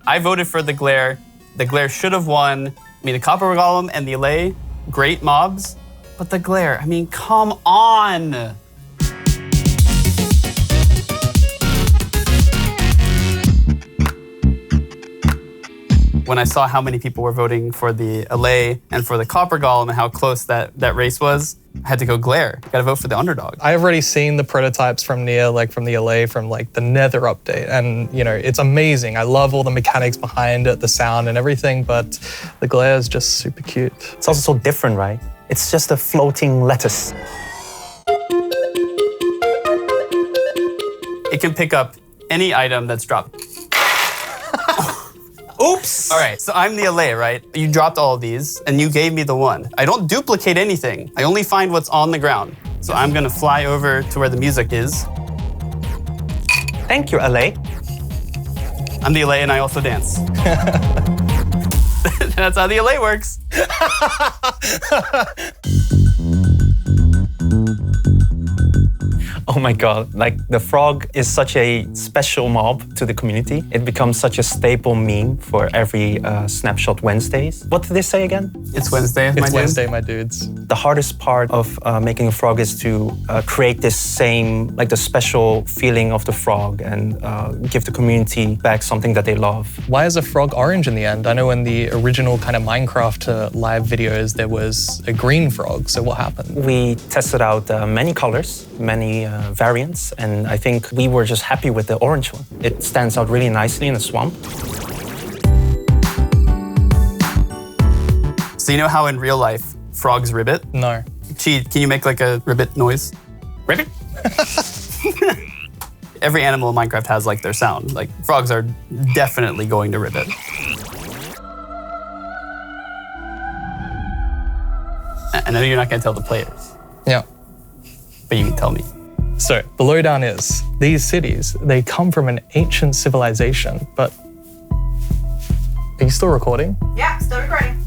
I voted for the glare. The glare should have won. I mean, the copper golem and the Allay, great mobs. But the glare, I mean, come on. When I saw how many people were voting for the Allay and for the copper golem and how close that race was, I had to go glare. Gotta vote for the underdog. I've already seen the prototypes from Nia, like from the Allay, from like the Nether update. And you know, it's amazing. I love all the mechanics behind it, the sound and everything, but the glare is just super cute. It's also so different, right? It's just a floating lettuce. It can pick up any item that's dropped. Oops! All right, so I'm the Allay, right? You dropped all of these, and you gave me the one. I don't duplicate anything. I only find what's on the ground. So I'm gonna fly over to where the music is. Thank you, Allay. I'm the Allay, and I also dance. That's how the Allay works. Oh my God, like the frog is such a special mob to the community. It becomes such a staple meme for every Snapshot Wednesdays. What did they say again? It's Wednesday, It's Wednesday, my dudes. The hardest part of making a frog is to create this same, like the special feeling of the frog and give the community back something that they love. Why is a frog orange in the end? I know in the original kind of Minecraft live videos, there was a green frog, so what happened? We tested out many colors, many variants, and I think we were just happy with the orange one. It stands out really nicely in the swamp. So you know how in real life, frogs ribbit? No. Chi, can you make like a ribbit noise? Ribbit? Every animal in Minecraft has like their sound. Like frogs are definitely going to ribbit. I know you're not gonna tell the players, Yeah. but you can tell me. So the lowdown is, these cities, they come from an ancient civilization, but are you still recording? Yeah, still recording.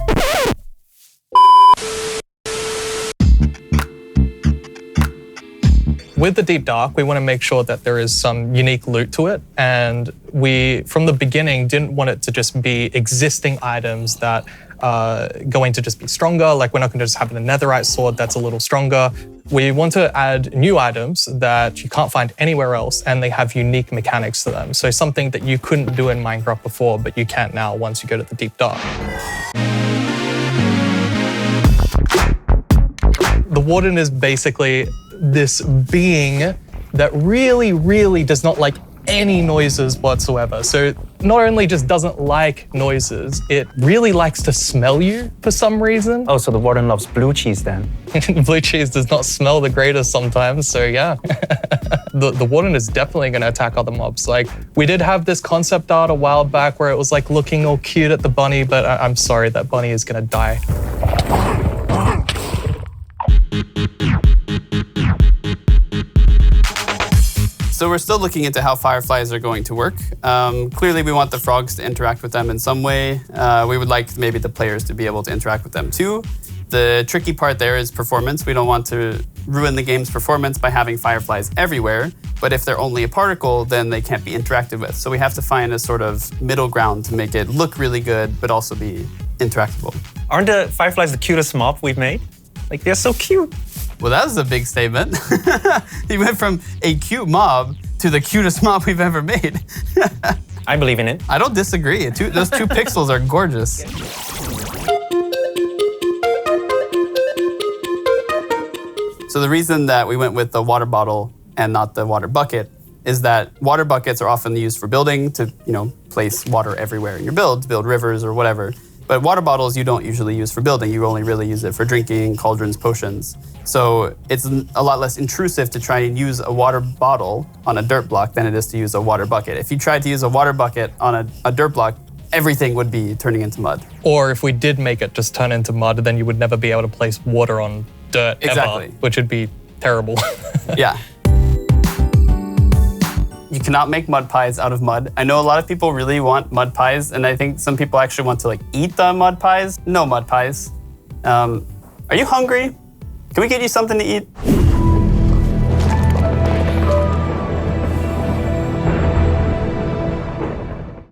With the Deep Dark, we want to make sure that there is some unique loot to it. And we, from the beginning, didn't want it to just be existing items that are going to just be stronger. Like we're not going to just have a netherite sword that's a little stronger. We want to add new items that you can't find anywhere else, and they have unique mechanics to them. So something that you couldn't do in Minecraft before, but you can now once you go to the Deep Dark. The Warden is basically this being that really does not like any noises whatsoever. So not only just doesn't like noises, it really likes to smell you for some reason. Oh, so the Warden loves blue cheese then? Blue cheese does not smell the greatest sometimes, so yeah. The Warden is definitely gonna attack other mobs. Like, we did have this concept art a while back where it was like looking all cute at the bunny, but I'm sorry, that bunny is gonna die. So we're still looking into how fireflies are going to work. Clearly, we want the frogs to interact with them in some way. We would like maybe the players to be able to interact with them too. The tricky part there is performance. We don't want to ruin the game's performance by having fireflies everywhere, but if they're only a particle, then they can't be interacted with. So we have to find a sort of middle ground to make it look really good, but also be interactable. Aren't the fireflies the cutest mob we've made? Like, they're so cute. Well, that was a big statement. You went from a cute mob to the cutest mob we've ever made. I believe in it. I don't disagree. Those 2 pixels are gorgeous. So the reason that we went with the water bottle and not the water bucket is that water buckets are often used for building to, place water everywhere in your build, to build rivers or whatever. But water bottles you don't usually use for building. You only really use it for drinking, cauldrons, potions. So it's a lot less intrusive to try and use a water bottle on a dirt block than it is to use a water bucket. If you tried to use a water bucket on a dirt block, everything would be turning into mud. Or if we did make it just turn into mud, then you would never be able to place water on dirt Exactly. ever, which would be terrible. Yeah. You cannot make mud pies out of mud. I know a lot of people really want mud pies, and I think some people actually want to eat the mud pies. No mud pies. Are you hungry? Can we get you something to eat?